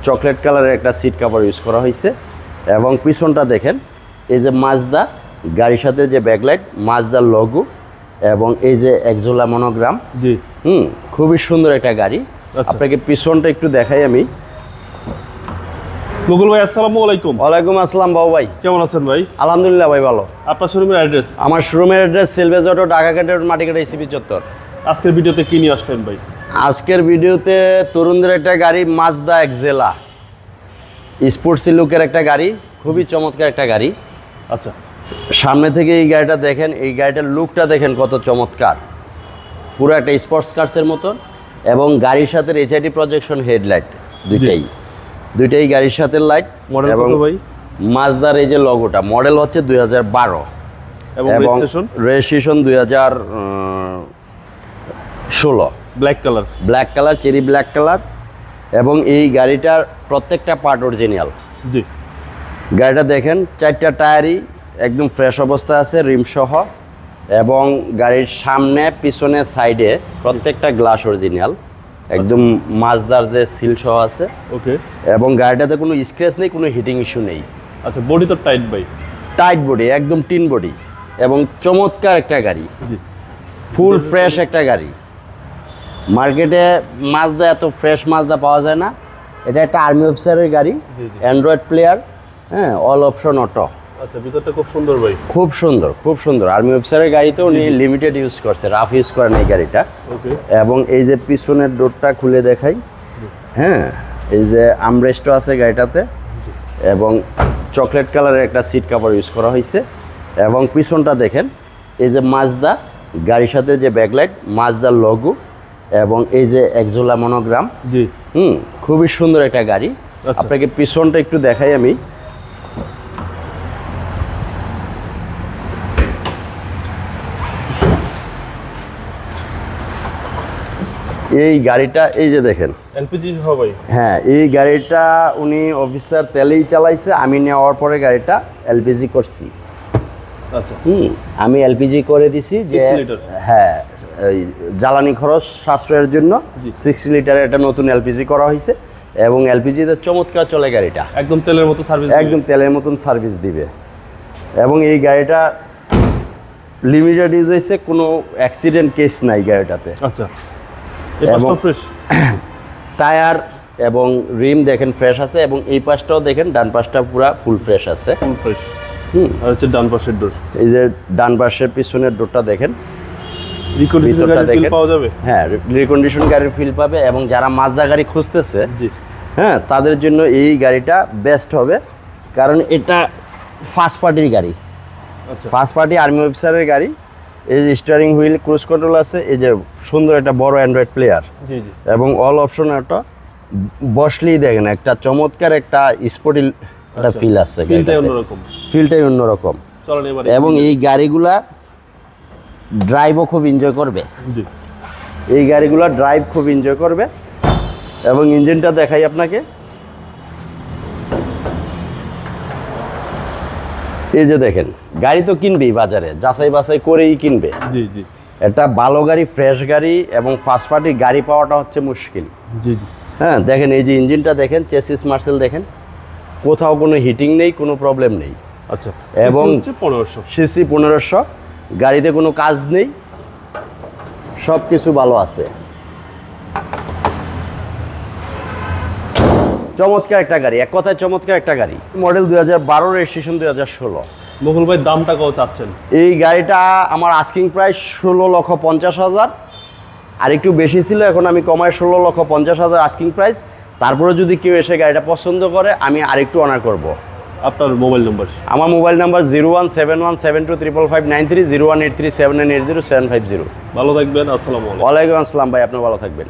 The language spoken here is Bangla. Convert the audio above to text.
চকলেট কালারের একটা সিট কভার ইউজ করা হয়েছে এবং পিছনটা দেখেন এই যে মাজদা গাড়ির সাথে যে ব্যাকলাইট মাজদার লোগো এবং এই যে এক্সোলা মনোগ্রাম। জি খুবই সুন্দর একটা গাড়ি। আপনাকে পিছনটা একটু দেখাই আমি। গুগল ভাই আসসালামু আলাইকুম। ওয়ালাইকুম আসসালাম বাবু ভাই, কেমন আছেন ভাই? আলহামদুলিল্লাহ ভাই ভালো। আপনার শোরুমের অ্যাড্রেস? আমার শোরুমের অ্যাড্রেস সেলভেজ অটো, ঢাকা মাটিকাটা ইসিবি চত্বর। আজকের ভিডিওতে কি নিয়ে আসলেন ভাই? আজকের ভিডিওতে তরুণদের একটা গাড়ি মাজদা এক্সেলা স্পোর্টসি লুকের একটা গাড়ি, খুবই চমৎকার একটা গাড়ি। আচ্ছা, সামনে থেকে এই গাড়িটা দেখেন, এই গাড়িটার লুকটা দেখেন কত চমৎকার, পুরো একটা স্পোর্টস কার্সের মতন। এবং গাড়ির সাথে এইচআইডি প্রজেকশন হেডলাইট দুইটাই গাড়ির সাথে লাইট। মডেল কত ভাই? মাজদার এই যে লগোটা, মডেল হচ্ছে 2012 এবং registration 2016। Black colour cherry black colour. এবং এই গাড়িটার প্রত্যেকটা পার্ট অরিজিনাল। জি, গাড়িটা দেখেন চারটা টায়ারই একদম ফ্রেশ অবস্থায় আছে, রিম সহ। এবং গাড়ির সামনে পিছনে সাইডে প্রত্যেকটা গ্লাস অরিজিনাল, একদম মাজদার যে সিল সহ আছে। ওকে। এবং গাড়িটাতে কোনো স্ক্র্যাচ নেই, কোনো হিটিং ইস্যু নেই। আচ্ছা, বডি তো টাইট ভাই? টাইট বডি, একদম টিন বডি এবং চমৎকার একটা গাড়ি, জি, ফুল ফ্রেশ একটা গাড়ি। মার্কেটে মাজদা এত ফ্রেশ মাজদা পাওয়া যায় না। এটা একটা আর্মি অফিসারের গাড়ি, অ্যান্ড্রয়েড প্লেয়ার, হ্যাঁ, অল অপশন অটো। আচ্ছা, ভিতরটা খুব সুন্দর ভাই। খুব সুন্দর। আর্মি অফিসারের গাড়িতে উনি লিমিটেড ইউজ করছে, রাফ ইউজ করেন এই গাড়িটা। ওকে। এবং এই যে পিছনের ডোরটা খুলে দেখাই, হ্যাঁ, এই যে আমরেস্টও আছে গাড়িটাতে এবং চকলেট কালারের একটা সিট কভার ইউজ করা হয়েছে। এবং পিছনটা দেখেন এই যে মাজদা গাড়ির সাথে যে ব্যাকলাইট মাজদার লোগো এবং এই যে এক্সোলা মনোগ্রাম। জি, খুবই সুন্দর একটা গাড়ি। আপনাকে পিছনটা একটু দেখাই আমি। এই গাড়িটা এই যে দেখেন এলপিজি হবে। হ্যাঁ, এই গাড়িটা উনি অফিসার তেলেই চালাইছে, আমি নেওয়ার পরে গাড়িটা এলপিজি করছি। আচ্ছা, আমি এলপিজি করে দিছি যে হ্যাঁ, জ্বালানি খরচ সাশ্রয়ের জন্য 60 লিটারের একটা নতুন এলপিজি করা হয়েছে। এবং এলপিজিতে চমৎকার চলে গাড়িটা, একদম তেলের মতো সার্ভিস, একদম তেলের মতন সার্ভিস দিবে। এবং এই গাড়িটা লিমিটেড ইউজ হয়েছে, কোনো অ্যাক্সিডেন্ট কেস নাই গাড়িটাতে। আচ্ছা, এবং টায়ার এবং রিম দেখেন ফ্রেশ আছে। এবং এই পাশটাও দেখেন, ডান পাশটা পুরো ফুল ফ্রেশ আছে, ফুল ফ্রেশ। আর হচ্ছে ডান পাশের ডোর, এই যে ডান পাশের পিছনের ডোরটা দেখেন, ভিতরটা দেখেন পাওয়া যাবে। হ্যাঁ, রিকন্ডিশন গাড়ির ফিল পাবে। এবং যারা মাজদা গাড়ি খুঁজতেছে, হ্যাঁ, তাদের জন্য এই গাড়িটা বেস্ট হবে, কারণ এটা ফার্স্ট পার্টির গাড়ি, ফার্স্ট পার্টি আর্মি অফিসারের গাড়ি। এই যে স্টিয়ারিং হুইল, ক্রুজ কন্ট্রোল আছে, এই যে সুন্দর একটা বড় অ্যান্ড্রয়েড প্লেয়ার এবং অল অপশন একটা। বসলেই দেখেন একটা চমৎকার একটা স্পোর্টি একটা ফিল আছে, ফিলটাই অন্যরকম। এবং এই গাড়িগুলা ড্রাইভও খুব এনজয় করবে, এই গাড়িগুলা ড্রাইভ খুব এনজয় করবে। এবং ইঞ্জিনটা দেখাই আপনাকে, এই যে দেখেন, গাড়ি তো কিনবেই বাজারে, যাচাই বাছাই করেই কিনবে। একটা ভালো গাড়ি, ফ্রেশ গাড়ি এবং ফার্স্ট পার্টি গাড়ি পাওয়াটা হচ্ছে মুশকিল। হ্যাঁ, দেখেন এই যে ইঞ্জিনটা দেখেন, চেসিস মার্সেল দেখেন, কোথাও কোনো হিটিং নেই, কোনো প্রবলেম নেই। আচ্ছা, এবং সিসি 1500, গাড়িতে কোনো কাজ নেই, সব কিছু ভালো আছে। চমৎকার একটা গাড়ি, এক কথায় চমৎকার একটা গাড়ি। Model 2012, registration 2016। মুকুল ভাই, দামটা কত চাচ্ছেন? এই গাড়িটা আমার আস্কিং প্রাইস 16,50,000, আর একটু বেশি ছিল, এখন আমি কমায় 16,50,000 আস্কিং প্রাইস। তারপরে যদি কেউ এসে গাড়িটা পছন্দ করে, আমি আরেকটু অনার করব। আপনার মোবাইল নাম্বার? আমার মোবাইল নাম্বার 0171725593, 01837980 750। ভালো থাকবেন, আসসালামু আলাইকুম। ওয়ালাইকুম আসসালাম ভাই, আপনি ভালো থাকবেন।